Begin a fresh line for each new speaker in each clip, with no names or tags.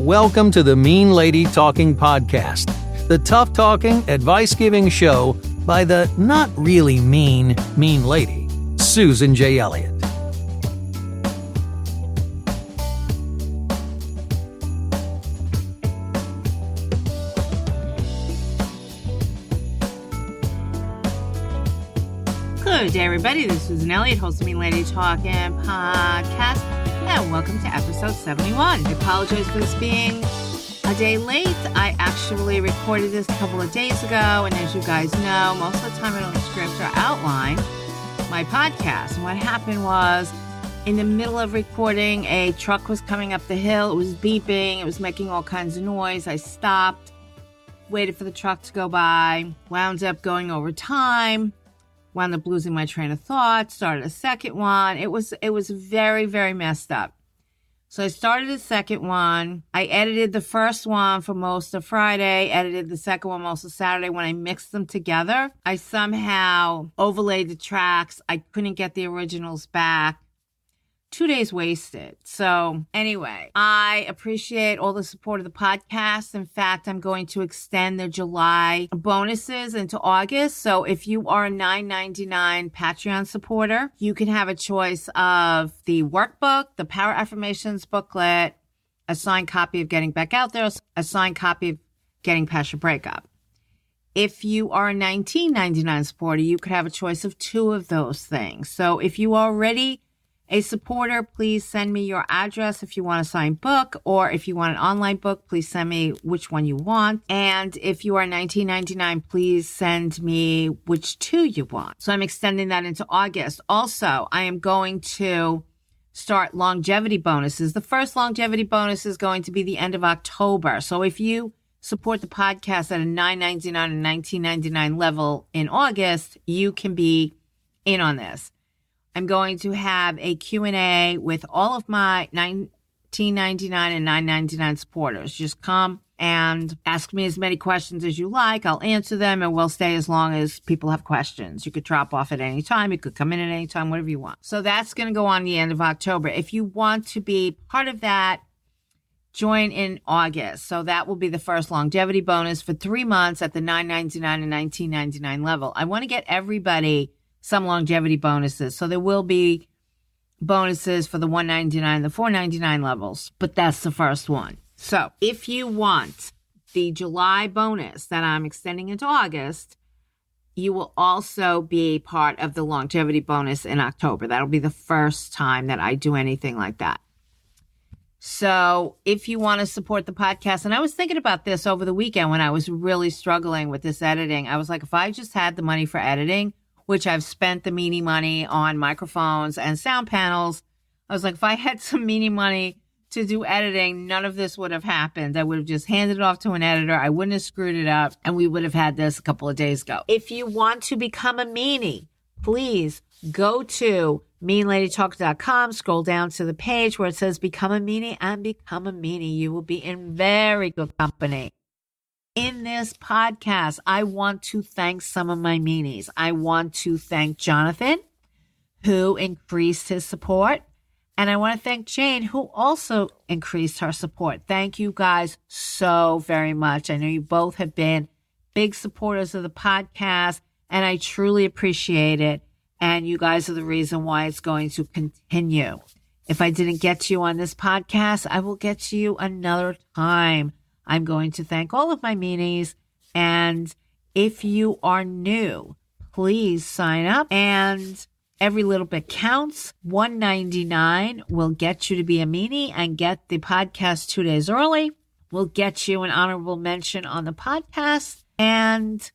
welcome to the Mean Lady Talking Podcast, the tough-talking, advice-giving show by the not really mean lady, Susan J. Elliott.
Good day, everybody. This is Susan Elliott, host of Mean Lady Talking Podcast, and welcome to episode 71. I apologize for this being a day late. I actually recorded this a couple of days ago, and as you guys know, most of the time I don't script or outline my podcast. And what happened was, in the middle of recording, a truck was coming up the hill. It was beeping. It was making all kinds of noise. I stopped, waited for the truck to go by, wound up going over time. Wound up losing my train of thought, started a second one. It was very, very messed up. So I started a second one. I edited the first one for most of Friday, edited the second one most of Saturday. When I mixed them together, I somehow overlaid the tracks. I couldn't get the originals back. 2 days wasted. So anyway, I appreciate all the support of the podcast. In fact, I'm going to extend the July bonuses into August. So if you are a $9.99 Patreon supporter, you can have a choice of the workbook, the Power Affirmations booklet, a signed copy of Getting Back Out There, a signed copy of Getting Past Your Breakup. If you are a $19.99 supporter, you could have a choice of two of those things. So if you already a supporter, please send me your address if you want a signed book, or if you want an online book, please send me which one you want. And if you are $19.99, please send me which two you want. So I'm extending that into August. Also, I am going to start longevity bonuses. The first longevity bonus is going to be the end of October. So if you support the podcast at a $9.99 and $19.99 level in August, you can be in on this. I'm going to have a Q&A with all of my $19.99 and $9.99 supporters. Just come and ask me as many questions as you like. I'll answer them, and we'll stay as long as people have questions. You could drop off at any time. You could come in at any time, whatever you want. So that's going to go on the end of October. If you want to be part of that, join in August. So that will be the first longevity bonus for 3 months at the $9.99 and $19.99 level. I want to get everybody some longevity bonuses. So there will be bonuses for the $1.99 and the $4.99 levels, but that's the first one. So if you want the July bonus that I'm extending into August, you will also be part of the longevity bonus in October. That'll be the first time that I do anything like that. So if you want to support the podcast, and I was thinking about this over the weekend when I was really struggling with this editing, I was like, if I just had the money for editing, which I've spent the meanie money on microphones and sound panels. I was like, if I had some meanie money to do editing, none of this would have happened. I would have just handed it off to an editor. I wouldn't have screwed it up, and we would have had this a couple of days ago. If you want to become a meanie, please go to meanladytalk.com, scroll down to the page where it says Become a Meanie, and become a meanie. You will be in very good company. In this podcast, I want to thank some of my meanies. I want to thank Jonathan, who increased his support. And I want to thank Jane, who also increased her support. Thank you guys so very much. I know you both have been big supporters of the podcast, and I truly appreciate it. And you guys are the reason why it's going to continue. If I didn't get to you on this podcast, I will get to you another time. I'm going to thank all of my meanies. And if you are new, please sign up. And every little bit counts. $1.99 will get you to be a meanie and get the podcast 2 days early. We'll get you an honorable mention on the podcast. And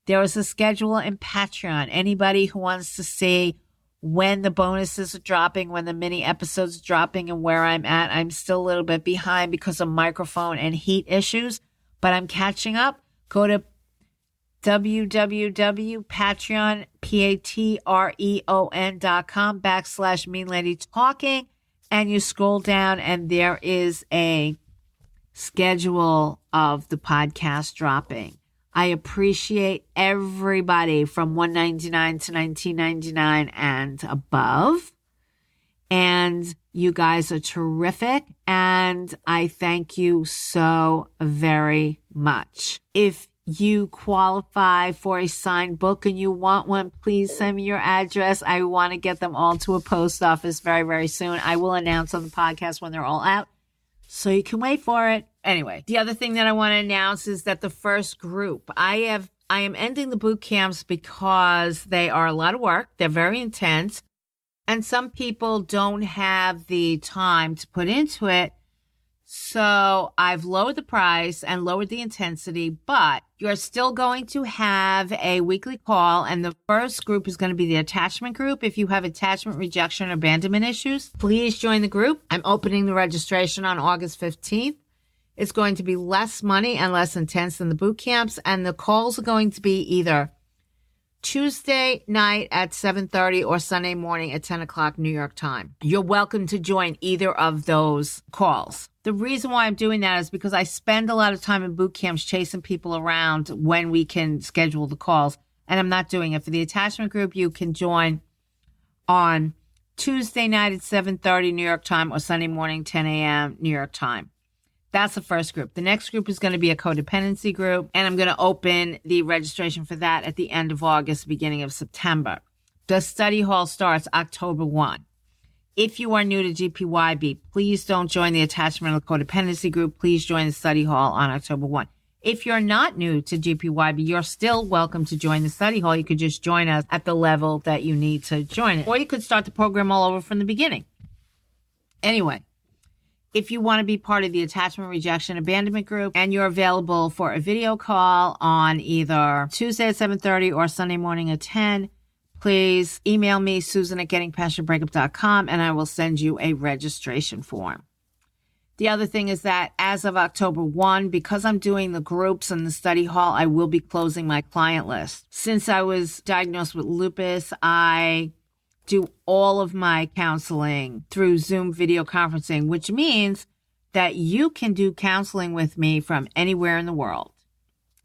there is a schedule in Patreon. Anybody who wants to see when the bonuses are dropping, when the mini episodes are dropping, and where I'm at. I'm still a little bit behind because of microphone and heat issues, but I'm catching up. Go to www.patreon, patreon.com/meanladytalking, and you scroll down and there is a schedule of the podcast dropping. I appreciate everybody from $1.99 to $19.99 and above. And you guys are terrific. And I thank you so very much. If you qualify for a signed book and you want one, please send me your address. I want to get them all to a post office very, very soon. I will announce on the podcast when they're all out, so you can wait for it. Anyway, the other thing that I want to announce is that the first group, I am ending the boot camps because they are a lot of work. They're very intense. And some people don't have the time to put into it. So I've lowered the price and lowered the intensity, but you're still going to have a weekly call. And the first group is going to be the attachment group. If you have attachment, rejection, or abandonment issues, please join the group. I'm opening the registration on August 15th. It's going to be less money and less intense than the boot camps. And the calls are going to be either Tuesday night at 7:30 or Sunday morning at 10 o'clock New York time. You're welcome to join either of those calls. The reason why I'm doing that is because I spend a lot of time in boot camps chasing people around when we can schedule the calls, and I'm not doing it. For the attachment group, you can join on Tuesday night at 7:30 New York time or Sunday morning 10 a.m. New York time. That's the first group. The next group is going to be a codependency group, and I'm going to open the registration for that at the end of August, beginning of September. The study hall starts October 1. If you are new to GPYB, please don't join the attachment or codependency group. Please join the study hall on October 1. If you're not new to GPYB, you're still welcome to join the study hall. You could just join us at the level that you need to join it, or you could start the program all over from the beginning. Anyway, if you want to be part of the attachment, rejection, abandonment group, and you're available for a video call on either Tuesday at 7:30 or Sunday morning at 10, please email me, Susan@gettingpastyourbreakup.com, and I will send you a registration form. The other thing is that as of October 1, because I'm doing the groups and the study hall, I will be closing my client list. Since I was diagnosed with lupus, I do all of my counseling through Zoom video conferencing, which means that you can do counseling with me from anywhere in the world.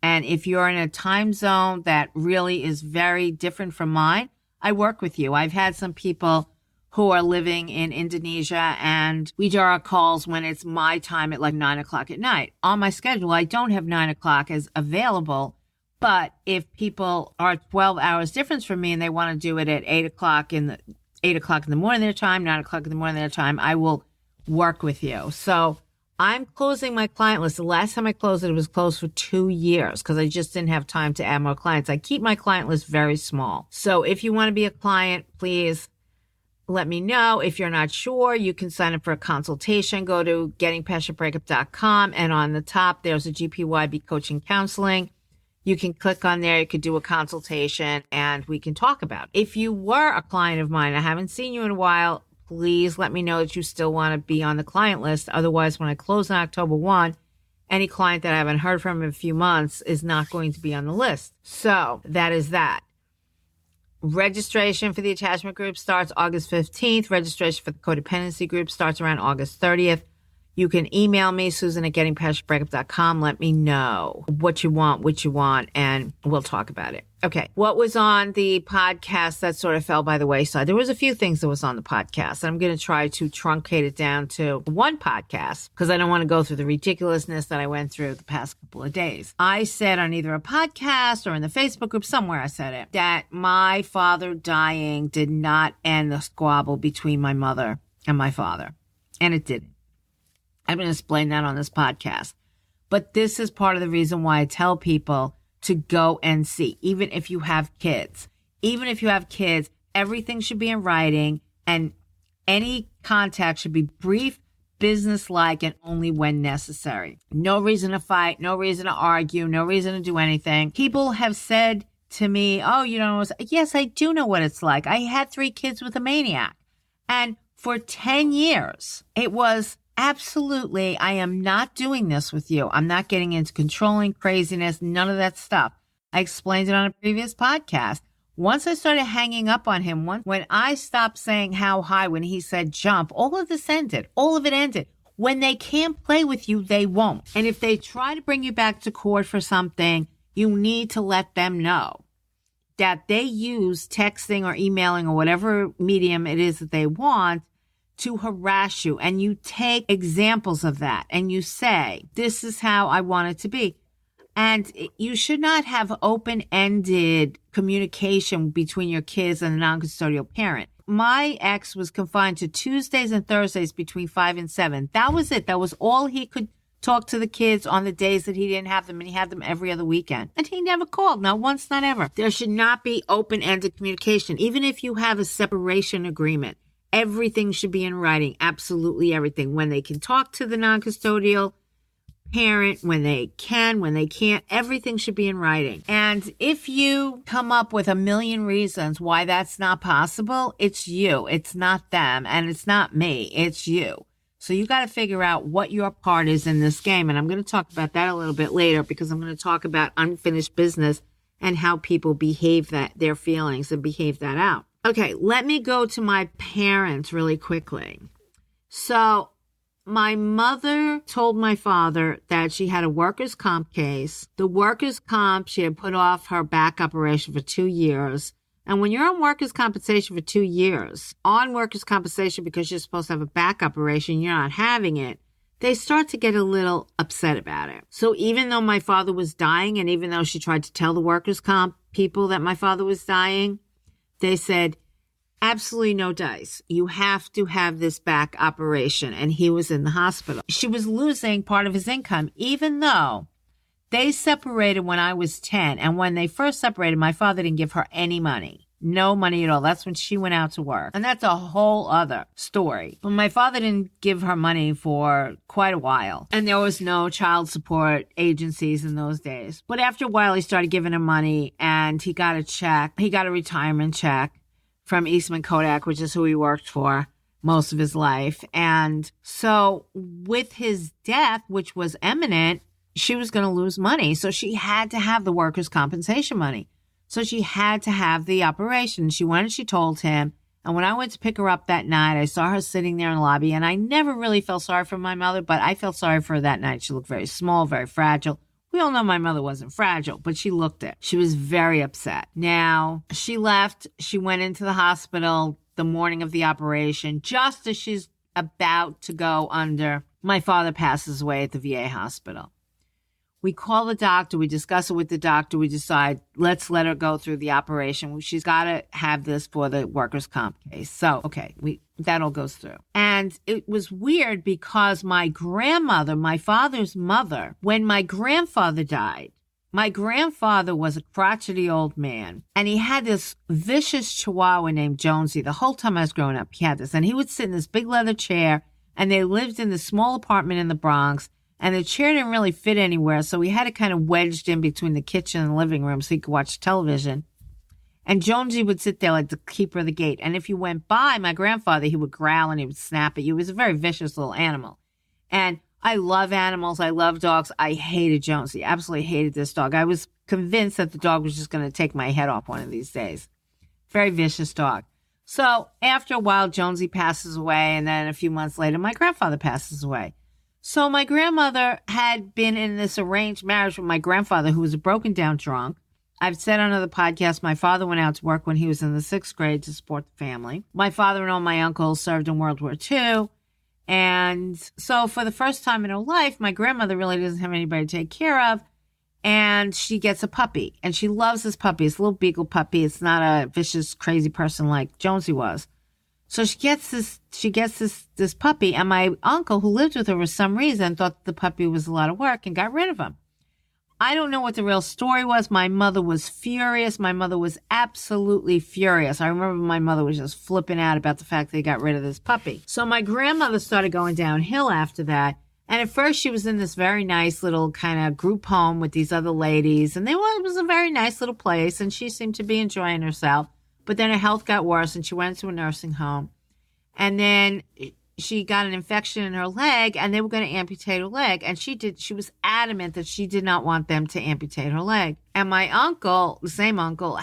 And if you're in a time zone that really is very different from mine, I work with you. I've had some people who are living in Indonesia, and we do our calls when it's my time at like 9 o'clock at night. On my schedule, I don't have 9 o'clock as available. But if people are 12 hours difference from me and they want to do it at 8 o'clock in the morning their time, 9 o'clock in the morning their time, I will work with you. So I'm closing my client list. The last time I closed it, it was closed for 2 years because I just didn't have time to add more clients. I keep my client list very small. So if you want to be a client, please let me know. If you're not sure, you can sign up for a consultation. Go to gettingpastyourbreakup.com, and on the top, there's a GPYB coaching counseling. You can click on there. You could do a consultation and we can talk about it. If you were a client of mine, I haven't seen you in a while, please let me know that you still want to be on the client list. Otherwise, when I close on October 1, any client that I haven't heard from in a few months is not going to be on the list. So that is that. Registration for the attachment group starts August 15th. Registration for the codependency group starts around August 30th. You can email me, Susan@gettingpastyourbreakup.com. Let me know what you want, and we'll talk about it. Okay. What was on the podcast that sort of fell by the wayside? There was a few things that was on the podcast. I'm going to try to truncate it down to one podcast because I don't want to go through the ridiculousness that I went through the past couple of days. I said on either a podcast or in the Facebook group, somewhere I said it, that my father dying did not end the squabble between my mother and my father. And it didn't. I'm going to explain that on this podcast. But this is part of the reason why I tell people to go and see, even if you have kids. Even if you have kids, everything should be in writing, and any contact should be brief, businesslike, and only when necessary. No reason to fight, no reason to argue, no reason to do anything. People have said to me, oh, you don't know. Yes, I do know what it's like. I had 3 kids with a maniac. And for 10 years, it was absolutely, I am not doing this with you. I'm not getting into controlling, craziness, none of that stuff. I explained it on a previous podcast. Once I started hanging up on him, when I stopped saying how high, when he said jump, all of this ended. All of it ended. When they can't play with you, they won't. And if they try to bring you back to court for something, you need to let them know that they use texting or emailing or whatever medium it is that they want to harass you, and you take examples of that and you say, this is how I want it to be. And you should not have open-ended communication between your kids and a non-custodial parent. My ex was confined to Tuesdays and Thursdays between 5 and 7. That was it. That was all he could talk to the kids on the days that he didn't have them, and he had them every other weekend. And he never called, not once, not ever. There should not be open-ended communication. Even if you have a separation agreement, everything should be in writing, absolutely everything. When they can talk to the non-custodial parent, when they can, when they can't, everything should be in writing. And if you come up with a million reasons why that's not possible, it's you. It's not them, and it's not me. It's you. So you got to figure out what your part is in this game. And I'm going to talk about that a little bit later, because I'm going to talk about unfinished business and how people behave their feelings and behave that out. Okay, let me go to my parents really quickly. So my mother told my father that she had a workers' comp case. The workers' comp, she had put off her back operation for 2 years. And when you're on workers' compensation for 2 years, on workers' compensation because you're supposed to have a back operation, you're not having it, they start to get a little upset about it. So even though my father was dying, and even though she tried to tell the workers' comp people that my father was dying, they said, absolutely no dice. You have to have this back operation. And he was in the hospital. She was losing part of his income, even though they separated when I was 10. And when they first separated, my father didn't give her any money. No money at all. That's when she went out to work. And that's a whole other story. But my father didn't give her money for quite a while. And there was no child support agencies in those days. But after a while, he started giving her money, and he got a check. He got a retirement check from Eastman Kodak, which is who he worked for most of his life. And so with his death, which was imminent, she was going to lose money. So she had to have the workers' compensation money. So she had to have the operation. She went and she told him. And when I went to pick her up that night, I saw her sitting there in the lobby. And I never really felt sorry for my mother, but I felt sorry for her that night. She looked very small, very fragile. We all know my mother wasn't fragile, but she looked it. She was very upset. Now, she left. She went into the hospital the morning of the operation. Just as she's about to go under, my father passes away at the VA hospital. We call the doctor. We discuss it with the doctor. We decide, let's let her go through the operation. She's got to have this for the workers' comp case. So, okay, that all goes through. And it was weird because my grandmother, my father's mother, when my grandfather died, my grandfather was a crotchety old man, and he had this vicious chihuahua named Jonesy. The whole time I was growing up, he had this. And he would sit in this big leather chair, and they lived in this small apartment in the Bronx. And the chair didn't really fit anywhere, so we had it kind of wedged in between the kitchen and the living room so he could watch television. And Jonesy would sit there like the keeper of the gate. And if you went by my grandfather, he would growl and he would snap at you. He was a very vicious little animal. And I love animals. I love dogs. I hated Jonesy. Absolutely hated this dog. I was convinced that the dog was just going to take my head off one of these days. Very vicious dog. So after a while, Jonesy passes away. And then a few months later, my grandfather passes away. So my grandmother had been in this arranged marriage with my grandfather, who was a broken down drunk. I've said on other podcasts, my father went out to work when he was in the 6th grade to support the family. My father and all my uncles served in World War II. And so for the first time in her life, my grandmother really doesn't have anybody to take care of. And she gets a puppy. And she loves this puppy. It's a little beagle puppy. It's not a vicious, crazy person like Jonesy was. So she gets this puppy, and my uncle, who lived with her for some reason, thought the puppy was a lot of work and got rid of him. I don't know what the real story was. My mother was furious. My mother was absolutely furious. I remember my mother was just flipping out about the fact they got rid of this puppy. So my grandmother started going downhill after that. And at first she was in this very nice little kind of group home with these other ladies. And it was a very nice little place, and she seemed to be enjoying herself. But then her health got worse, and she went to a nursing home. And then she got an infection in her leg, and they were going to amputate her leg. And she was adamant that she did not want them to amputate her leg. And my uncle, the same uncle,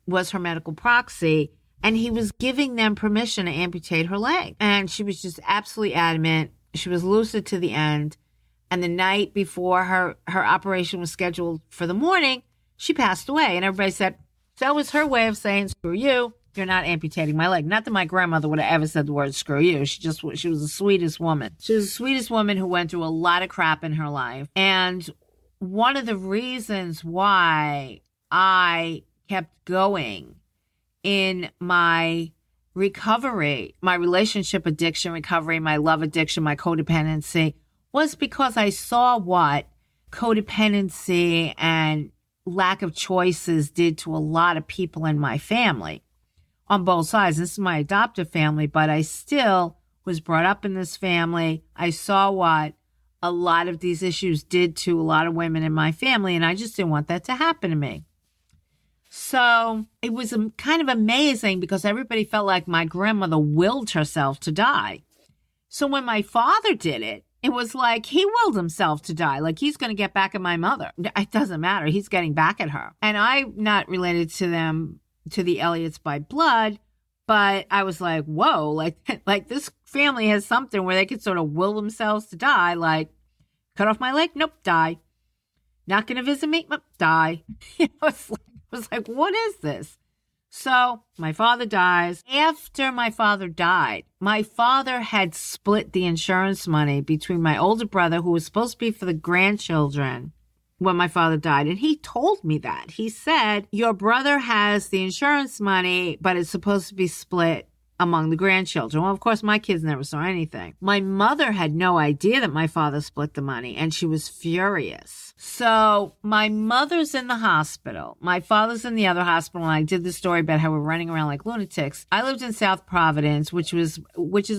was her medical proxy, and he was giving them permission to amputate her leg. And she was just absolutely adamant. She was lucid to the end. And the night before her operation was scheduled for the morning, she passed away. And everybody said, that was her way of saying, screw you, you're not amputating my leg. Not that my grandmother would have ever said the word screw you. She was the sweetest woman. She was the sweetest woman who went through a lot of crap in her life. And one of the reasons why I kept going in my recovery, my relationship addiction recovery, my love addiction, my codependency, was because I saw what codependency and lack of choices did to a lot of people in my family on both sides. This is my adoptive family, but I still was brought up in this family. I saw what a lot of these issues did to a lot of women in my family, and I just didn't want that to happen to me. So it was kind of amazing because everybody felt like my grandmother willed herself to die. So when my father did it, it was like he willed himself to die. Like he's going to get back at my mother. It doesn't matter. He's getting back at her. And I'm not related to them, to the Elliots by blood, but I was like, whoa, like this family has something where they could sort of will themselves to die. Like, cut off my leg? Nope, die. Not going to visit me? Nope, die. It was like, what is this? So my father dies. After my father died, my father had split the insurance money between my older brother, who was supposed to be for the grandchildren when my father died. And he told me that. He said, your brother has the insurance money, but it's supposed to be split among the grandchildren. Well, of course, my kids never saw anything. My mother had no idea that my father split the money, and she was furious. So my mother's in the hospital. My father's in the other hospital, and I did the story about how we're running around like lunatics. I lived in South Providence, which is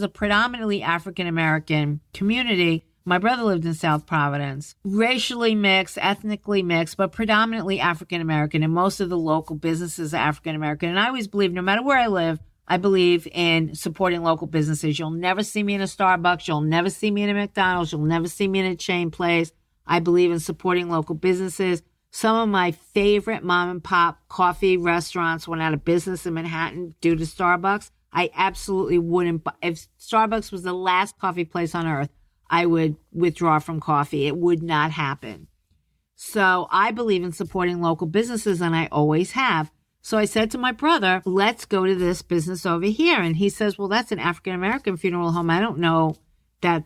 a predominantly African-American community. My brother lived in South Providence, racially mixed, ethnically mixed, but predominantly African-American, and most of the local businesses are African-American. And I always believe, no matter where I live, I believe in supporting local businesses. You'll never see me in a Starbucks. You'll never see me in a McDonald's. You'll never see me in a chain place. I believe in supporting local businesses. Some of my favorite mom and pop coffee restaurants went out of business in Manhattan due to Starbucks. I absolutely wouldn't. If Starbucks was the last coffee place on earth, I would withdraw from coffee. It would not happen. So I believe in supporting local businesses, and I always have. So I said to my brother, let's go to this business over here. And he says, well, that's an African-American funeral home. I don't know that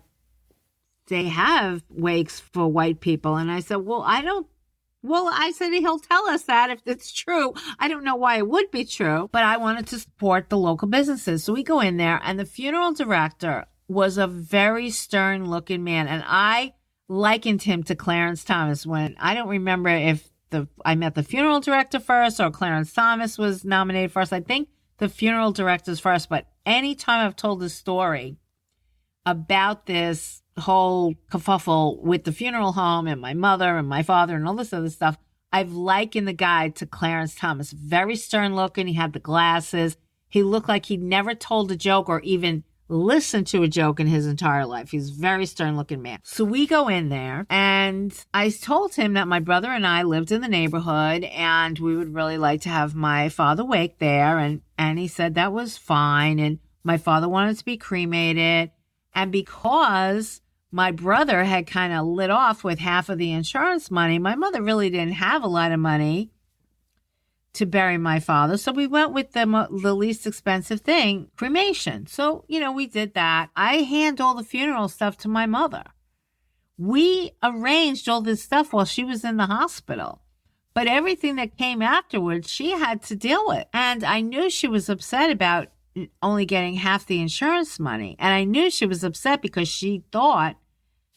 they have wakes for white people. And I said, I said, he'll tell us that if it's true. I don't know why it would be true, but I wanted to support the local businesses. So we go in there, and the funeral director was a very stern looking man. And I likened him to Clarence Thomas. When I don't remember if I met the funeral director first or Clarence Thomas was nominated first. I think the funeral director's first, but anytime I've told the story about this whole kerfuffle with the funeral home and my mother and my father and all this other stuff, I've likened the guy to Clarence Thomas. Very stern looking. He had the glasses. He looked like he'd never told a joke or even listened to a joke in his entire life. He's a very stern looking man. So we go in there, and I told him that my brother and I lived in the neighborhood and we would really like to have my father wake there. And he said that was fine. And my father wanted to be cremated. And because my brother had kind of lit off with half of the insurance money, my mother really didn't have a lot of money to bury my father. So we went with the least expensive thing, cremation. So, we did that. I hand all the funeral stuff to my mother. We arranged all this stuff while she was in the hospital. But everything that came afterwards, she had to deal with. And I knew she was upset about only getting half the insurance money. And I knew she was upset because she thought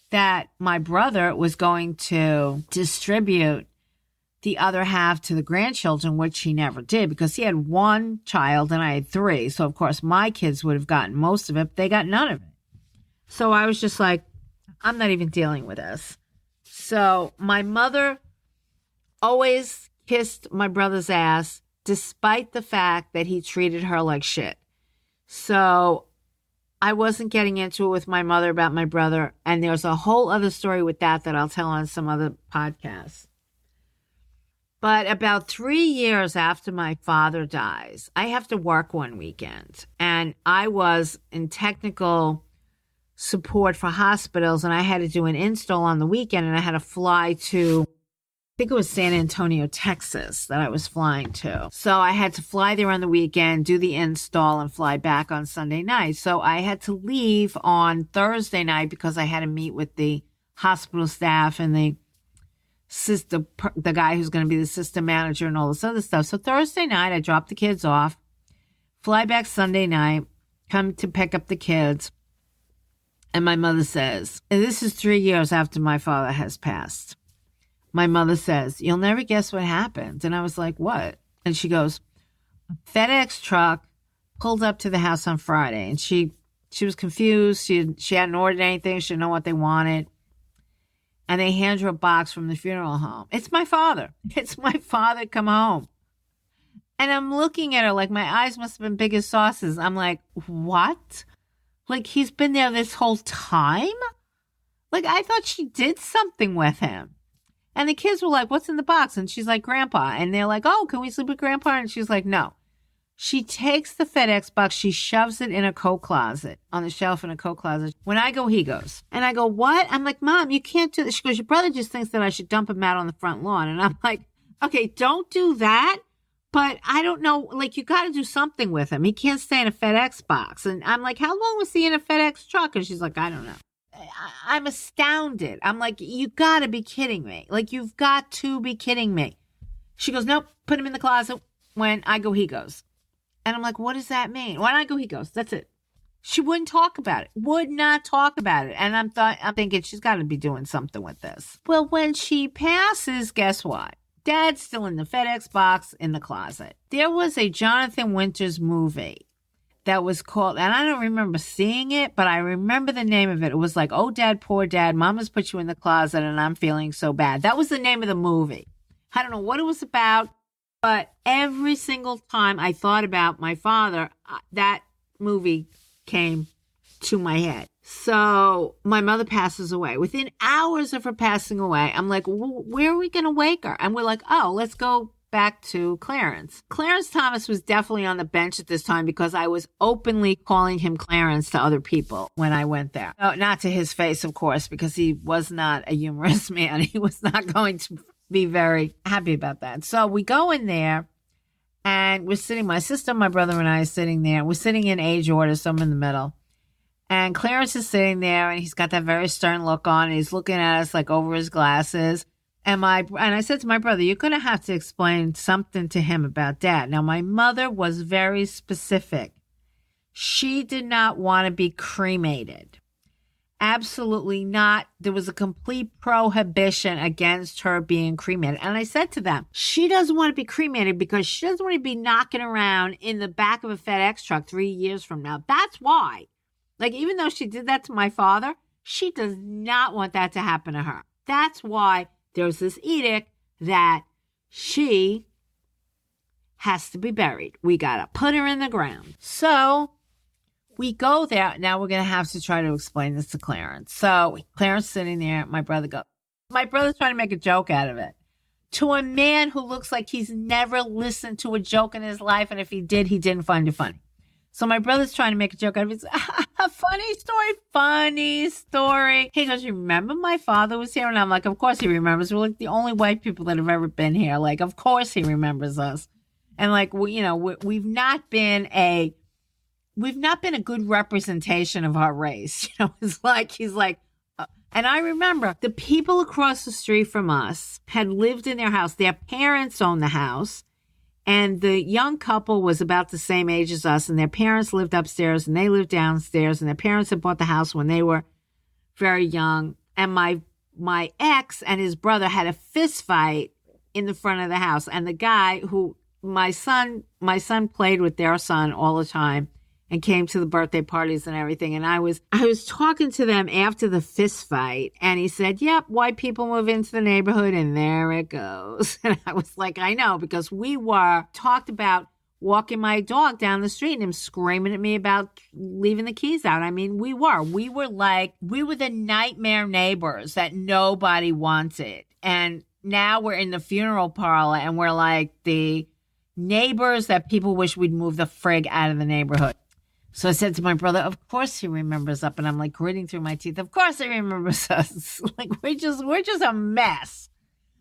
that my brother was going to distribute the other half to the grandchildren, which he never did because he had one child and I had three. So, of course, my kids would have gotten most of it, but they got none of it. So I was just like, I'm not even dealing with this. So my mother always kissed my brother's ass despite the fact that he treated her like shit. So I wasn't getting into it with my mother about my brother. And there's a whole other story with that I'll tell on some other podcasts. But about 3 years after my father dies, I have to work one weekend. And I was in technical support for hospitals, and I had to do an install on the weekend, and I had to fly to think it was San Antonio, Texas that I was flying to. So I had to fly there on the weekend, do the install, and fly back on Sunday night. So I had to leave on Thursday night because I had to meet with the hospital staff and the guy who's going to be the system manager and all this other stuff. So Thursday night, I dropped the kids off, fly back Sunday night, come to pick up the kids. And my mother says, and this is 3 years after my father has passed. My mother says, "You'll never guess what happened." And I was like, "What?" And she goes, "A FedEx truck pulled up to the house on Friday." And she was confused. She hadn't ordered anything. She didn't know what they wanted. And they hand her a box from the funeral home. It's my father. It's my father come home. And I'm looking at her like my eyes must have been big as saucers. I'm like, what? Like he's been there this whole time? Like I thought she did something with him. And the kids were like, "What's in the box?" And she's like, "Grandpa." And they're like, "Oh, can we sleep with Grandpa?" And she's like, "No." She takes the FedEx box. She shoves it in a coat closet, on the shelf in a coat closet. When I go, he goes. And I go, "What?" I'm like, "Mom, you can't do this." She goes, "Your brother just thinks that I should dump him out on the front lawn." And I'm like, "Okay, don't do that. But I don't know, like, you got to do something with him. He can't stay in a FedEx box." And I'm like, "How long was he in a FedEx truck?" And she's like, "I don't know." I'm astounded. I'm like, "You got to be kidding me. Like, you've got to be kidding me." She goes, "Nope, put him in the closet. When I go, he goes." And I'm like, "What does that mean?" "When I go, he goes." That's it. She wouldn't talk about it. Would not talk about it. And I'm thinking she's got to be doing something with this. Well, when she passes, guess what? Dad's still in the FedEx box in the closet. There was a Jonathan Winters movie that was called, and I don't remember seeing it, but I remember the name of it. It was like, "Oh, Dad, poor Dad, Mama's put you in the closet and I'm feeling so bad." That was the name of the movie. I don't know what it was about, but every single time I thought about my father, that movie came to my head. So my mother passes away. Within hours of her passing away, I'm like, "Where are we going to wake her?" And we're like, "Oh, let's go back to Clarence." Clarence Thomas was definitely on the bench at this time because I was openly calling him Clarence to other people when I went there. Oh, not to his face, of course, because he was not a humorous man. He was not going to be very happy about that. So we go in there and we're sitting, my sister, my brother, and I are sitting there. We're sitting in age order, so I'm in the middle. And Clarence is sitting there and he's got that very stern look on and he's looking at us like over his glasses. And I said to my brother, "You're going to have to explain something to him about Dad." Now, my mother was very specific. She did not want to be cremated. Absolutely not. There was a complete prohibition against her being cremated. And I said to them, she doesn't want to be cremated because she doesn't want to be knocking around in the back of a FedEx truck 3 years from now. That's why. Like, even though she did that to my father, she does not want that to happen to her. That's why there's this edict that she has to be buried. We got to put her in the ground. So we go there. Now we're going to have to try to explain this to Clarence. So Clarence sitting there, my brother's trying to make a joke out of it. To a man who looks like he's never listened to a joke in his life. And if he did, he didn't find it funny. So my brother's trying to make a joke out of it. Funny story. He goes, "You remember my father was here?" And I'm like, "Of course he remembers. We're like the only white people that have ever been here. Like, of course he remembers us." And like, we've not been a good representation of our race. It's like, he's like, and I remember the people across the street from us had lived in their house. Their parents owned the house. And the young couple was about the same age as us, and their parents lived upstairs and they lived downstairs, and their parents had bought the house when they were very young. And my ex and his brother had a fist fight in the front of the house. And the guy who my son played with their son all the time and came to the birthday parties and everything. And I was talking to them after the fist fight, and he said, "Yep, white people move into the neighborhood and there it goes." And I was like, I know, because we talked about walking my dog down the street and him screaming at me about leaving the keys out. I mean, we were the nightmare neighbors that nobody wanted. And now we're in the funeral parlor and we're like the neighbors that people wish we'd move the frig out of the neighborhood. So I said to my brother, "Of course he remembers us." And I'm like gritting through my teeth. Of course he remembers us. Like we're just a mess.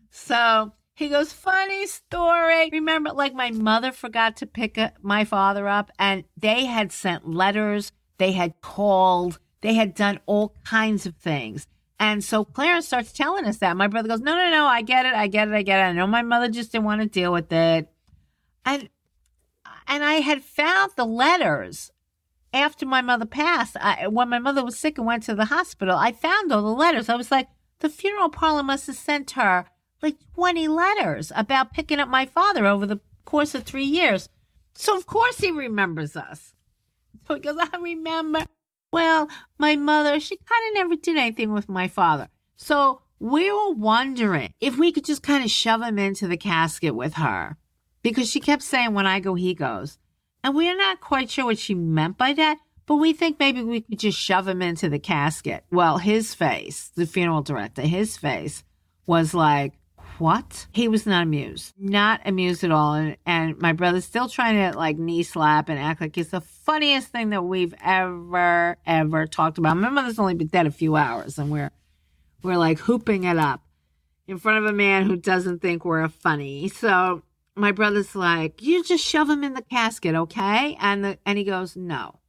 So he goes, funny story. Remember, like my mother forgot to pick my father up, and they had sent letters. They had called. They had done all kinds of things. And so Clarence starts telling us that. My brother goes, no, I get it. I know my mother just didn't want to deal with it. And I had found the letters after my mother passed. When my mother was sick and went to the hospital, I found all the letters. I was like, the funeral parlor must have sent her like 20 letters about picking up my father over the course of 3 years. So, of course, he remembers us. So he goes, I remember. Well, my mother, she kind of never did anything with my father. So we were wondering if we could just kind of shove him into the casket with her. Because she kept saying, when I go, he goes. And we're not quite sure what she meant by that. But we think maybe we could just shove him into the casket. Well, his face, the funeral director, his face was like, what? He was not amused at all. And my brother's still trying to like knee slap and act like it's the funniest thing that we've ever talked about. My mother's only been dead a few hours, and we're like hooping it up in front of a man who doesn't think we're funny. So my brother's like, you just shove him in the casket, okay? And he goes, no.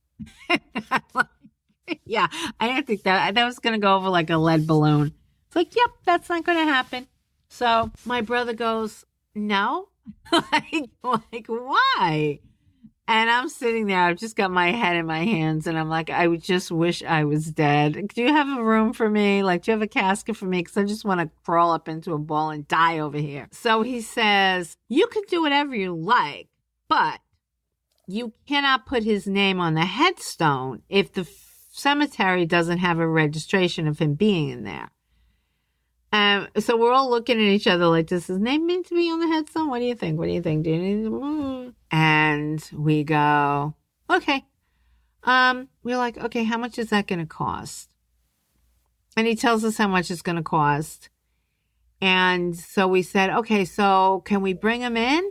Yeah, I didn't think that was going to go over like a lead balloon. It's like, yep, that's not going to happen. So my brother goes, no, like why? And I'm sitting there. I've just got my head in my hands, and I'm like, I would just wish I was dead. Do you have a room for me? Like, do you have a casket for me? Because I just want to crawl up into a ball and die over here. So he says, you can do whatever you like, but you cannot put his name on the headstone if the cemetery doesn't have a registration of him being in there. So we're all looking at each other like, does his name mean to be on the headstone? What do you think? Do you need And we go, okay. We're like, okay, how much is that going to cost? And he tells us how much it's going to cost. And so we said, okay, so can we bring him in?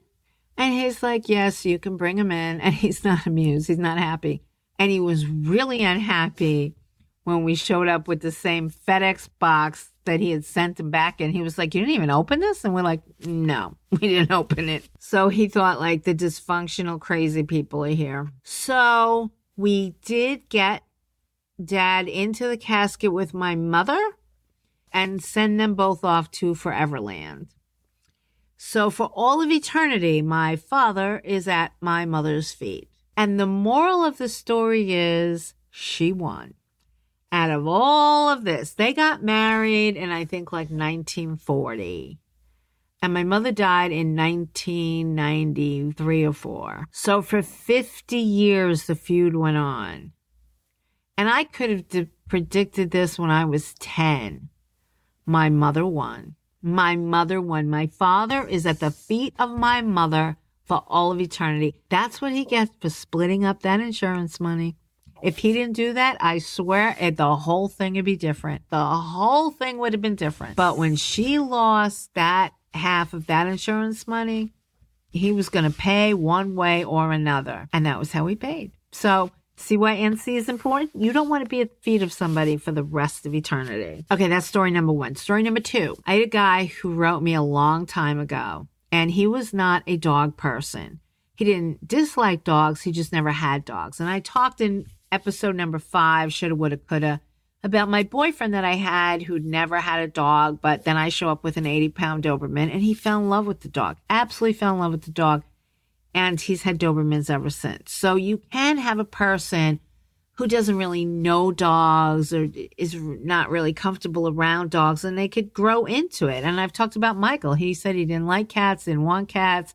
And he's like, yes, you can bring him in. And he's not amused. He's not happy. And he was really unhappy when we showed up with the same FedEx box that he had sent him back. And he was like, you didn't even open this? And we're like, no, we didn't open it. So he thought like the dysfunctional, crazy people are here. So we did get Dad into the casket with my mother and send them both off to Foreverland. So for all of eternity, my father is at my mother's feet. And the moral of the story is she won. Out of all of this, they got married in, I think, like 1940. And my mother died in 1993 or 4. So for 50 years, the feud went on. And I could have predicted this when I was 10. My mother won. My mother won. My father is at the feet of my mother for all of eternity. That's what he gets for splitting up that insurance money. If he didn't do that, I swear the whole thing would be different. The whole thing would have been different. But when she lost that half of that insurance money, he was going to pay one way or another. And that was how he paid. So see why NC is important? You don't want to be at the feet of somebody for the rest of eternity. Okay, that's story number 1. Story number 2. I had a guy who wrote me a long time ago, and he was not a dog person. He didn't dislike dogs. He just never had dogs. And I talked in episode number 5, shoulda, woulda, coulda, about my boyfriend that I had who'd never had a dog, but then I show up with an 80-pound Doberman, and he fell in love with the dog. Absolutely fell in love with the dog. And he's had Dobermans ever since. So you can have a person who doesn't really know dogs or is not really comfortable around dogs, and they could grow into it. And I've talked about Michael. He said he didn't like cats, didn't want cats.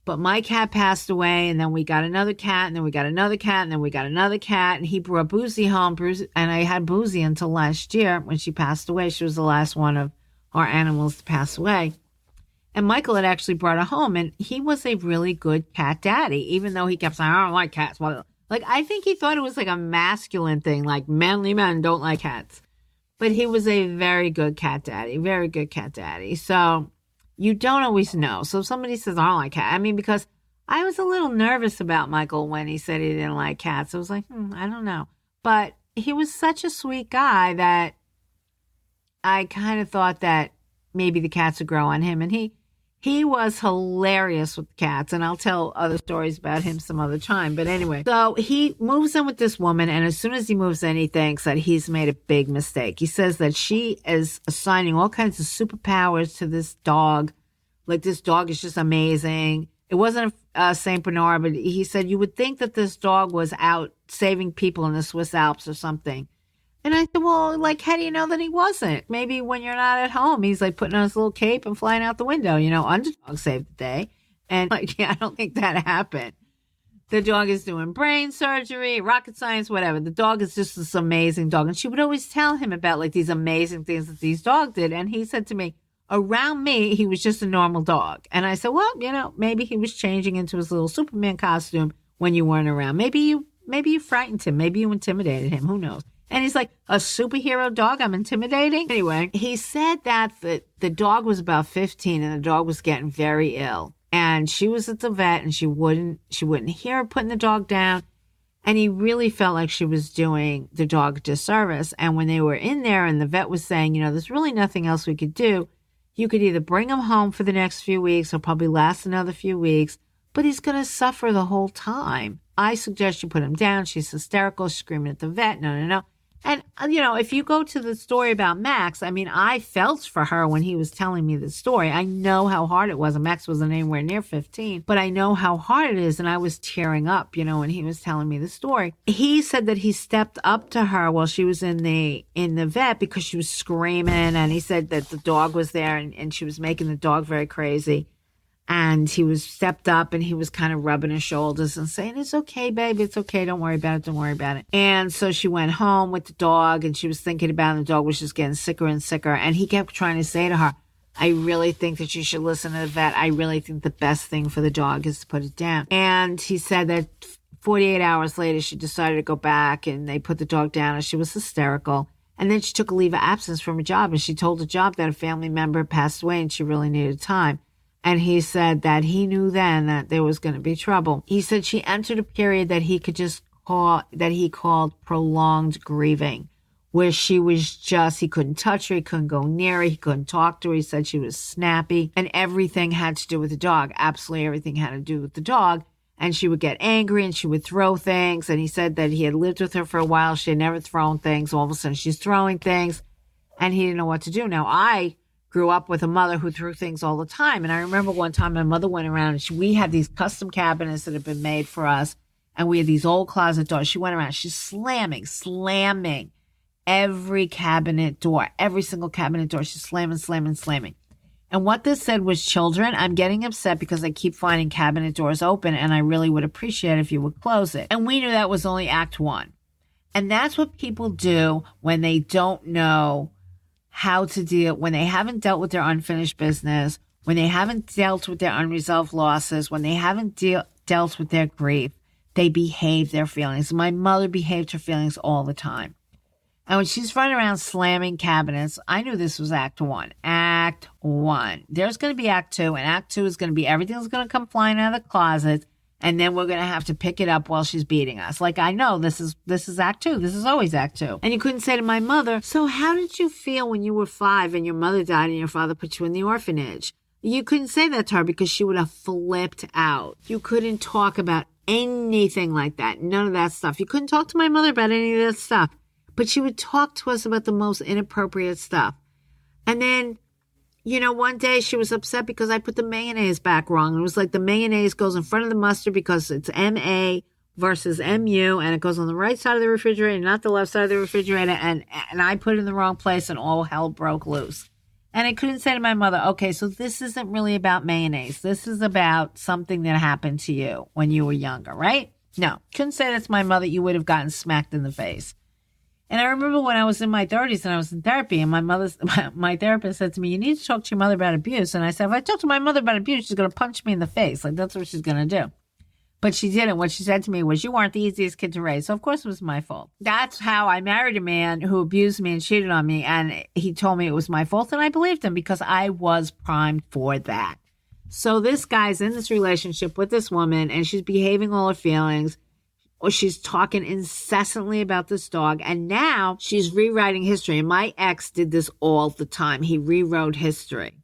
But my cat passed away, and then we got another cat, and then we got another cat, and then we got another cat. And he brought Boozy home, and I had Boozy until last year when she passed away. She was the last one of our animals to pass away. And Michael had actually brought her home, and he was a really good cat daddy, even though he kept saying, I don't like cats. Well, like, I think he thought it was like a masculine thing, like manly men don't like cats. But he was a very good cat daddy, very good cat daddy. So you don't always know. So if somebody says, I don't like cats, I mean, because I was a little nervous about Michael when he said he didn't like cats. I was like, I don't know. But he was such a sweet guy that I kind of thought that maybe the cats would grow on him. And he was hilarious with cats, and I'll tell other stories about him some other time. But anyway, so he moves in with this woman, and as soon as he moves in, he thinks that he's made a big mistake. He says that she is assigning all kinds of superpowers to this dog. Like, this dog is just amazing. It wasn't a St. Bernard, but he said you would think that this dog was out saving people in the Swiss Alps or something. And I said, well, like, how do you know that he wasn't? Maybe when you're not at home, he's like putting on his little cape and flying out the window, underdog saved the day. And like, yeah, I don't think that happened. The dog is doing brain surgery, rocket science, whatever. The dog is just this amazing dog. And she would always tell him about like these amazing things that these dogs did. And he said to me, around me, he was just a normal dog. And I said, well, maybe he was changing into his little Superman costume when you weren't around. Maybe you frightened him. Maybe you intimidated him. Who knows? And he's like, a superhero dog I'm intimidating? Anyway, he said that the dog was about 15 and the dog was getting very ill. And she was at the vet and she wouldn't hear her putting the dog down. And he really felt like she was doing the dog a disservice. And when they were in there and the vet was saying, there's really nothing else we could do. You could either bring him home for the next few weeks or probably last another few weeks, but he's going to suffer the whole time. I suggest you put him down. She's hysterical, screaming at the vet. No. And, if you go to the story about Max, I felt for her when he was telling me the story. I know how hard it was. And Max wasn't anywhere near 15, but I know how hard it is. And I was tearing up, when he was telling me the story. He said that he stepped up to her while she was in the vet because she was screaming. And he said that the dog was there and she was making the dog very crazy. And he was stepped up and he was kind of rubbing his shoulders and saying, it's okay, baby. It's okay. Don't worry about it. Don't worry about it. And so she went home with the dog and she was thinking about it. And the dog was just getting sicker and sicker. And he kept trying to say to her, I really think that you should listen to the vet. I really think the best thing for the dog is to put it down. And he said that 48 hours later, she decided to go back and they put the dog down and she was hysterical. And then she took a leave of absence from her job and she told the job that a family member passed away and she really needed time. And he said that he knew then that there was going to be trouble. He said she entered a period that he called prolonged grieving, where she was he couldn't touch her, he couldn't go near her, he couldn't talk to her. He said she was snappy and everything had to do with the dog. Absolutely everything had to do with the dog. And she would get angry and she would throw things. And he said that he had lived with her for a while. She had never thrown things. All of a sudden she's throwing things and he didn't know what to do. Now, I grew up with a mother who threw things all the time. And I remember one time my mother went around and we had these custom cabinets that had been made for us. And we had these old closet doors. She went around, she's slamming every cabinet door, every single cabinet door. She's slamming. And what this said was, children, I'm getting upset because I keep finding cabinet doors open and I really would appreciate it if you would close it. And we knew that was only act one. And that's what people do when they don't know how to deal, when they haven't dealt with their unfinished business, when they haven't dealt with their unresolved losses, when they haven't dealt with their grief, they behave their feelings. My mother behaved her feelings all the time. And when she's running around slamming cabinets, I knew this was act one. Act one. There's going to be act two, and act two is going to be everything's going to come flying out of the closet, and then we're going to have to pick it up while she's beating us. Like, I know this is act two. This is always act two. And you couldn't say to my mother, so how did you feel when you were 5 and your mother died and your father put you in the orphanage? You couldn't say that to her because she would have flipped out. You couldn't talk about anything like that. None of that stuff. You couldn't talk to my mother about any of that stuff. But she would talk to us about the most inappropriate stuff. And then, one day she was upset because I put the mayonnaise back wrong. It was like the mayonnaise goes in front of the mustard because it's M-A versus M-U, and it goes on the right side of the refrigerator, not the left side of the refrigerator, and I put it in the wrong place, and all hell broke loose. And I couldn't say to my mother, okay, so this isn't really about mayonnaise. This is about something that happened to you when you were younger, right? No, couldn't say that to my mother. You would have gotten smacked in the face. And I remember when I was in my 30s and I was in therapy, and my therapist said to me, you need to talk to your mother about abuse. And I said, if I talk to my mother about abuse, she's going to punch me in the face. Like, that's what she's going to do. But she didn't. What she said to me was, you weren't the easiest kid to raise. So, of course, it was my fault. That's how I married a man who abused me and cheated on me. And he told me it was my fault. And I believed him because I was primed for that. So this guy's in this relationship with this woman, and she's behaving all her feelings. or she's talking incessantly about this dog. And now she's rewriting history. And my ex did this all the time. He rewrote history.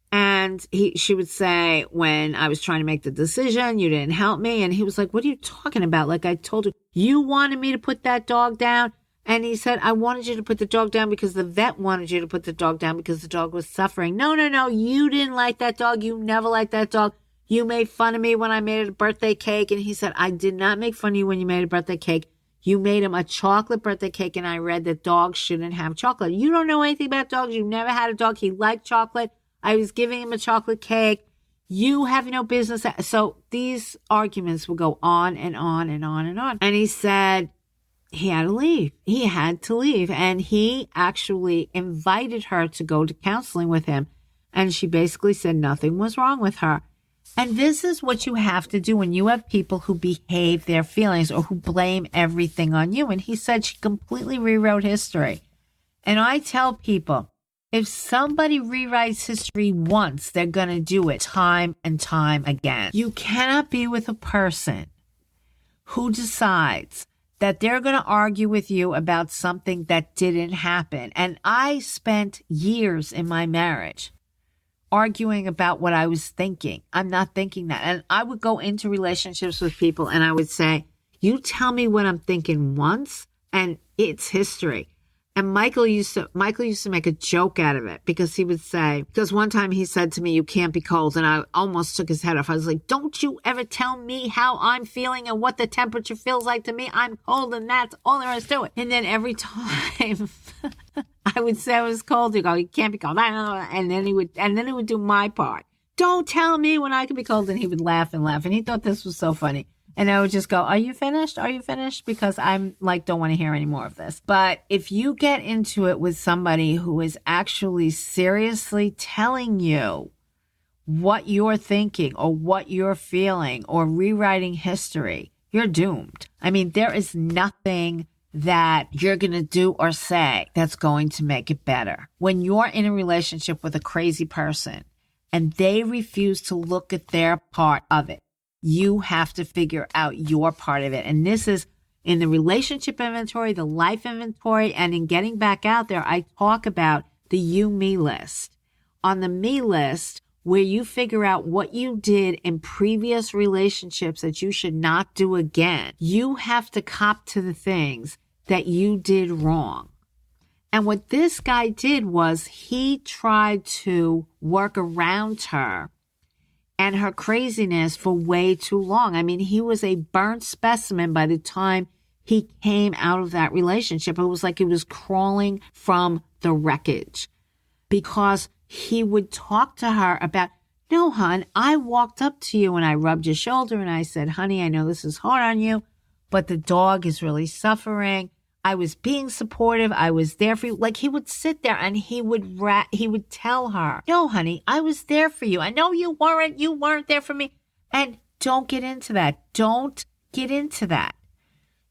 And she would say, when I was trying to make the decision, you didn't help me. And he was like, what are you talking about? Like, I told you wanted me to put that dog down. And he said, I wanted you to put the dog down because the vet wanted you to put the dog down because the dog was suffering. No. You didn't like that dog. You never liked that dog. You made fun of me when I made a birthday cake. And he said, I did not make fun of you when you made a birthday cake. You made him a chocolate birthday cake. And I read that dogs shouldn't have chocolate. You don't know anything about dogs. You never had a dog. He liked chocolate. I was giving him a chocolate cake. You have no business. So these arguments would go on and on and on and on. And he said he had to leave. He had to leave. And he actually invited her to go to counseling with him. And she basically said nothing was wrong with her. And this is what you have to do when you have people who behave their feelings or who blame everything on you. And he said she completely rewrote history. And I tell people, if somebody rewrites history once, they're going to do it time and time again. You cannot be with a person who decides that they're going to argue with you about something that didn't happen. And I spent years in my marriage arguing about what I was thinking. I'm not thinking that. And I would go into relationships with people and I would say, you tell me what I'm thinking once and it's history. And Michael used to make a joke out of it because he would say, because one time he said to me, you can't be cold. And I almost took his head off. I was like, don't you ever tell me how I'm feeling and what the temperature feels like to me. I'm cold and that's all there is to it. And then every time I would say I was cold, he'd go, you can't be cold. And then he would do my part. Don't tell me when I can be cold. And he would laugh and laugh. And he thought this was so funny. And I would just go, are you finished? Are you finished? Because I'm like, don't want to hear any more of this. But if you get into it with somebody who is actually seriously telling you what you're thinking or what you're feeling or rewriting history, you're doomed. I mean, there is nothing that you're going to do or say that's going to make it better. When you're in a relationship with a crazy person and they refuse to look at their part of it, you have to figure out your part of it. And this is in the relationship inventory, the life inventory, and in getting back out there, I talk about the you, me list. On the me list, where you figure out what you did in previous relationships that you should not do again, you have to cop to the things that you did wrong. And what this guy did was he tried to work around her and her craziness for way too long. I mean, he was a burnt specimen by the time he came out of that relationship. It was like he was crawling from the wreckage because he would talk to her about, no, hon, I walked up to you and I rubbed your shoulder and I said, honey, I know this is hard on you, but the dog is really suffering. I was being supportive. I was there for you. Like he would sit there and he would tell her, no, honey, I was there for you. I know you weren't there for me. And don't get into that. Don't get into that.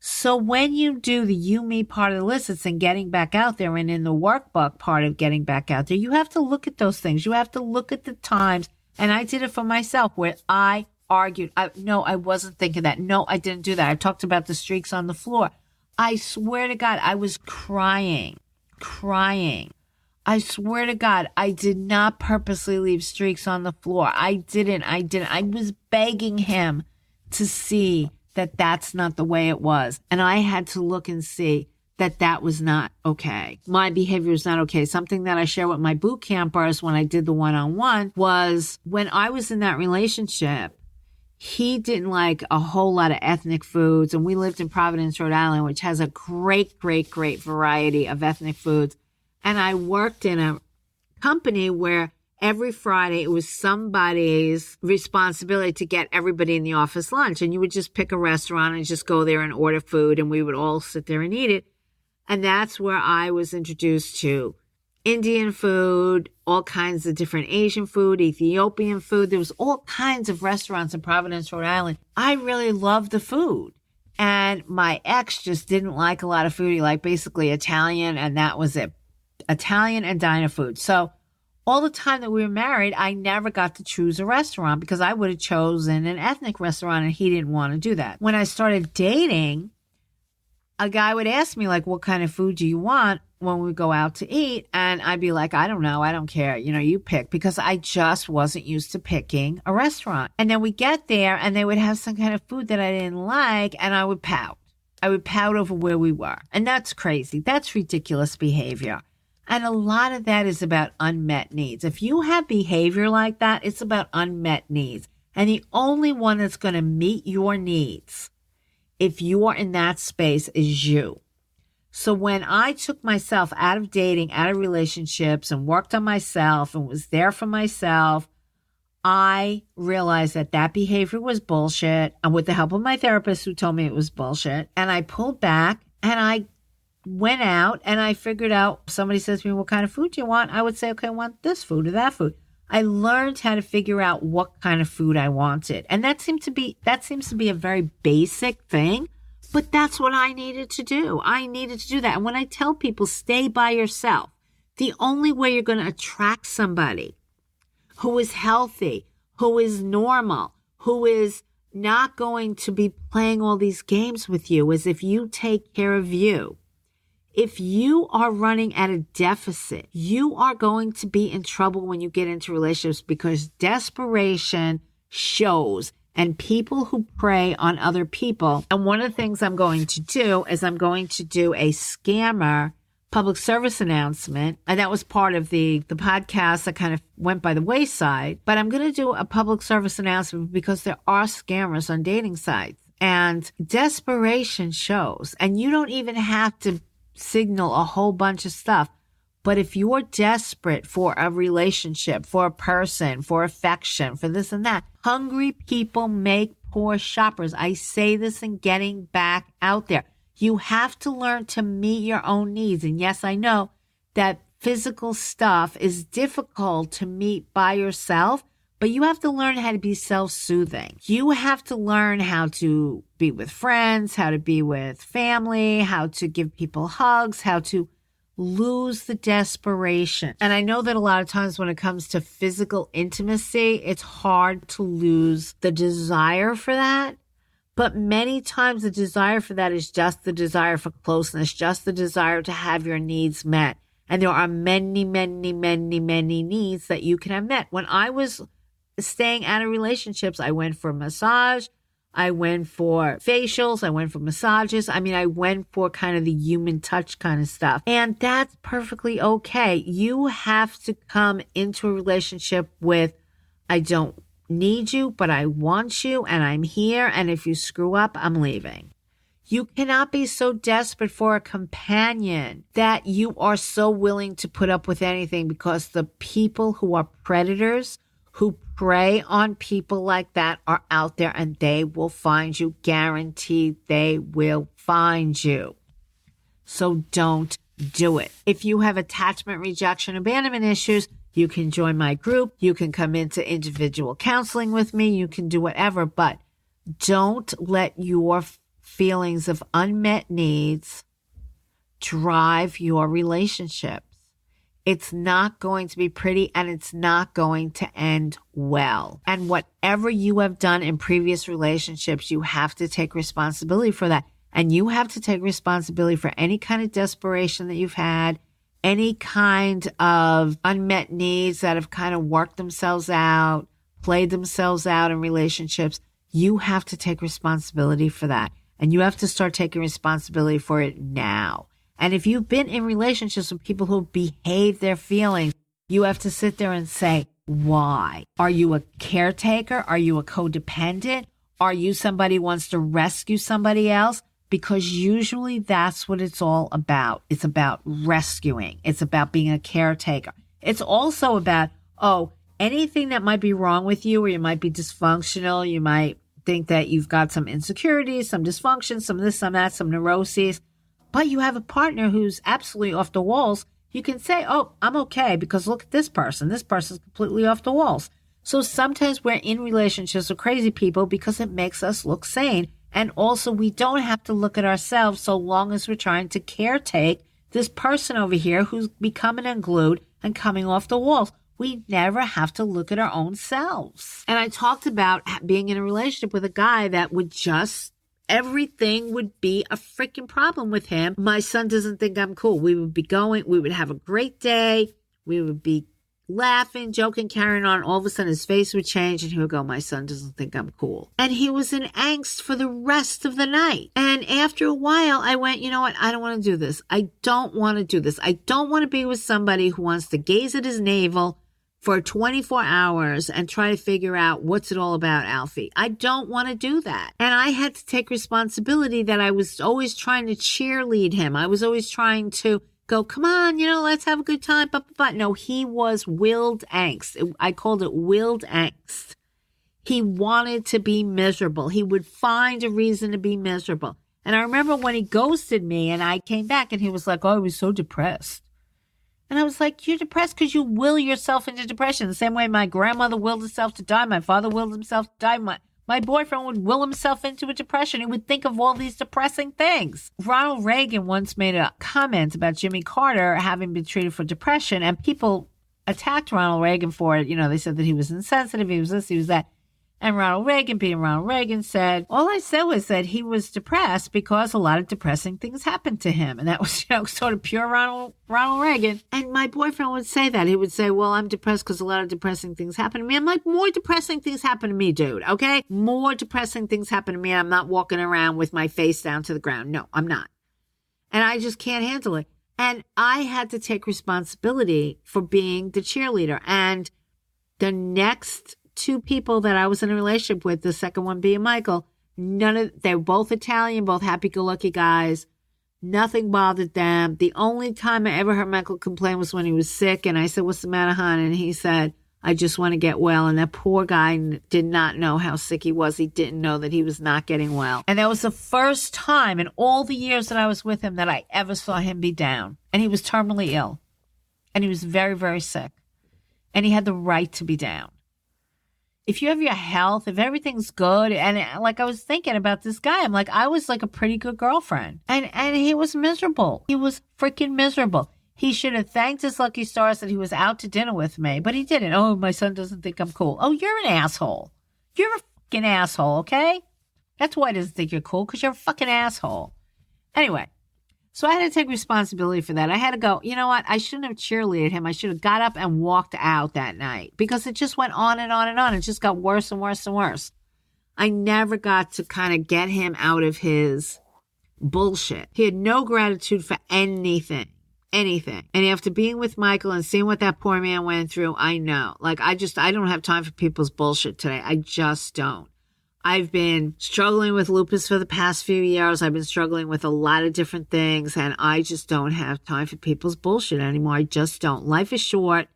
So when you do the you, me part of the list, it's in getting back out there and in the workbook part of getting back out there, you have to look at those things. You have to look at the times. And I did it for myself where I argued. No, I wasn't thinking that. No, I didn't do that. I talked about the streaks on the floor. I swear to God, I was crying. I swear to God, I did not purposely leave streaks on the floor. I didn't. I was begging him to see that that's not the way it was. And I had to look and see that that was not okay. My behavior was not okay. Something that I share with my boot campers when I did the one-on-one was when I was in that relationship, he didn't like a whole lot of ethnic foods. And we lived in Providence, Rhode Island, which has a great variety of ethnic foods. And I worked in a company where every Friday it was somebody's responsibility to get everybody in the office lunch. And you would just pick a restaurant and just go there and order food. And we would all sit there and eat it. And that's where I was introduced to Indian food, all kinds of different Asian food, Ethiopian food. There was all kinds of restaurants in Providence, Rhode Island. I really loved the food. And my ex just didn't like a lot of food. He liked basically Italian, and that was it. Italian and diner food. So all the time that we were married, I never got to choose a restaurant because I would have chosen an ethnic restaurant and he didn't want to do that. When I started dating, a guy would ask me, like, what kind of food do you want when we go out to eat? And I'd be like, I don't know. I don't care. You pick, because I just wasn't used to picking a restaurant. And then we get there and they would have some kind of food that I didn't like and I would pout. I would pout over where we were. And that's crazy. That's ridiculous behavior. And a lot of that is about unmet needs. If you have behavior like that, it's about unmet needs. And the only one that's going to meet your needs, if you are in that space, is you. So when I took myself out of dating, out of relationships, and worked on myself and was there for myself, I realized that behavior was bullshit. And with the help of my therapist who told me it was bullshit, and I pulled back and I went out and I figured out, somebody says to me, what kind of food do you want? I would say, okay, I want this food or that food. I learned how to figure out what kind of food I wanted. And that seems to be a very basic thing, but that's what I needed to do. I needed to do that. And when I tell people stay by yourself, the only way you're going to attract somebody who is healthy, who is normal, who is not going to be playing all these games with you is if you take care of you. If you are running at a deficit, you are going to be in trouble when you get into relationships because desperation shows, and people who prey on other people. And one of the things I'm going to do is I'm going to do a scammer public service announcement. And that was part of the podcast that kind of went by the wayside. But I'm going to do a public service announcement because there are scammers on dating sites. And desperation shows. And you don't even have to signal a whole bunch of stuff. But if you're desperate for a relationship, for a person, for affection, for this and that, hungry people make poor shoppers. I say this in getting back out there. You have to learn to meet your own needs. And yes, I know that physical stuff is difficult to meet by yourself, but you have to learn how to be self-soothing. You have to learn how to be with friends, how to be with family, how to give people hugs, how to lose the desperation. And I know that a lot of times when it comes to physical intimacy, it's hard to lose the desire for that. But many times the desire for that is just the desire for closeness, just the desire to have your needs met. And there are many, many, many, many needs that you can have met. When I was staying out of relationships, I went for massage, I went for facials, I went for massages. I mean, I went for kind of the human touch kind of stuff. And that's perfectly okay. You have to come into a relationship with, I don't need you, but I want you and I'm here. And if you screw up, I'm leaving. You cannot be so desperate for a companion that you are so willing to put up with anything, because the people who are predators, who prey on people like that, are out there and they will find you. Guaranteed they will find you. So don't do it. If you have attachment, rejection, abandonment issues, you can join my group. You can come into individual counseling with me. You can do whatever, but don't let your feelings of unmet needs drive your relationships. It's not going to be pretty and it's not going to end well. And whatever you have done in previous relationships, you have to take responsibility for that. And you have to take responsibility for any kind of desperation that you've had, any kind of unmet needs that have kind of worked themselves out, played themselves out in relationships. You have to take responsibility for that. And you have to start taking responsibility for it now. And if you've been in relationships with people who behave their feelings, you have to sit there and say, why? Are you a caretaker? Are you a codependent? Are you somebody who wants to rescue somebody else? Because usually that's what it's all about. It's about rescuing. It's about being a caretaker. It's also about, anything that might be wrong with you, or you might be dysfunctional. You might think that you've got some insecurities, some dysfunction, some this, some that, some neuroses. But you have a partner who's absolutely off the walls. You can say, I'm okay because look at this person. This person's completely off the walls. So sometimes we're in relationships with crazy people because it makes us look sane. And also we don't have to look at ourselves so long as we're trying to caretake this person over here who's becoming unglued and coming off the walls. we never have to look at our own selves. And I talked about being in a relationship with a guy that would just, everything would be a freaking problem with him. My son doesn't think I'm cool. We would have a great day. We would be laughing, joking, carrying on. All of a sudden his face would change and he would go, my son doesn't think I'm cool. And he was in angst for the rest of the night. And after a while I went, you know what? I don't want to do this. I don't want to do this. I don't want to be with somebody who wants to gaze at his navel for 24 hours and try to figure out what's it all about, Alfie. I don't want to do that. And I had to take responsibility that I was always trying to cheerlead him. I was always trying to go, come on, let's have a good time. But no, he was willed angst. I called it willed angst. He wanted to be miserable. He would find a reason to be miserable. And I remember when he ghosted me and I came back and he was like, oh, I was so depressed. And I was like, you're depressed because you will yourself into depression. The same way my grandmother willed herself to die. My father willed himself to die. My boyfriend would will himself into a depression. He would think of all these depressing things. Ronald Reagan once made a comment about Jimmy Carter having been treated for depression, and people attacked Ronald Reagan for it. They said that he was insensitive, he was this, he was that. And Ronald Reagan, being Ronald Reagan, said, all I said was that he was depressed because a lot of depressing things happened to him. And that was, sort of pure Ronald Reagan. And my boyfriend would say that. He would say, well, I'm depressed because a lot of depressing things happen to me. I'm like, more depressing things happen to me, dude, okay? More depressing things happen to me. I'm not walking around with my face down to the ground. No, I'm not. And I just can't handle it. And I had to take responsibility for being the cheerleader. And the next two people that I was in a relationship with, the second one being Michael, they were both Italian, both happy-go-lucky guys. Nothing bothered them. The only time I ever heard Michael complain was when he was sick, and I said, what's the matter, hon? And he said, I just want to get well. And that poor guy did not know how sick he was. He didn't know that he was not getting well. And that was the first time in all the years that I was with him that I ever saw him be down. And he was terminally ill. And he was very, very sick. And he had the right to be down. If you have your health, if everything's good, and like I was thinking about this guy, I'm like, I was like a pretty good girlfriend. And he was miserable. He was freaking miserable. He should have thanked his lucky stars that he was out to dinner with me, but he didn't. Oh, my son doesn't think I'm cool. Oh, you're an asshole. You're a fucking asshole, okay? That's why he doesn't think you're cool, because you're a fucking asshole. Anyway. So I had to take responsibility for that. I had to go, you know what? I shouldn't have cheerleaded him. I should have got up and walked out that night because it just went on and on and on. It just got worse and worse and worse. I never got to kind of get him out of his bullshit. He had no gratitude for anything. And after being with Michael and seeing what that poor man went through, I know. Like, I don't have time for people's bullshit today. I just don't. I've been struggling with lupus for the past few years. I've been struggling with a lot of different things, and I just don't have time for people's bullshit anymore. I just don't. Life is short,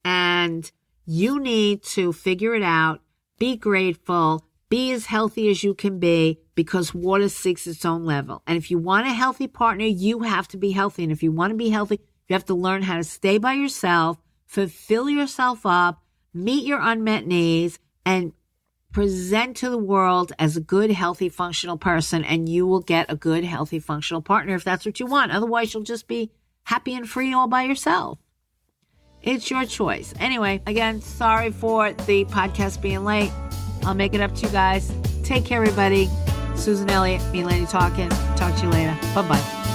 and you need to figure it out, be grateful, be as healthy as you can be, because water seeks its own level. And if you want a healthy partner, you have to be healthy. And if you want to be healthy, you have to learn how to stay by yourself, fulfill yourself up, meet your unmet needs, and present to the world as a good, healthy, functional person, and you will get a good, healthy, functional partner if that's what you want. Otherwise, you'll just be happy and free all by yourself. It's your choice. Anyway, again, sorry for the podcast being late. I'll make it up to you guys. Take care, everybody. Susan Elliott, Mean Lady Talking. Talk to you later. Bye-bye.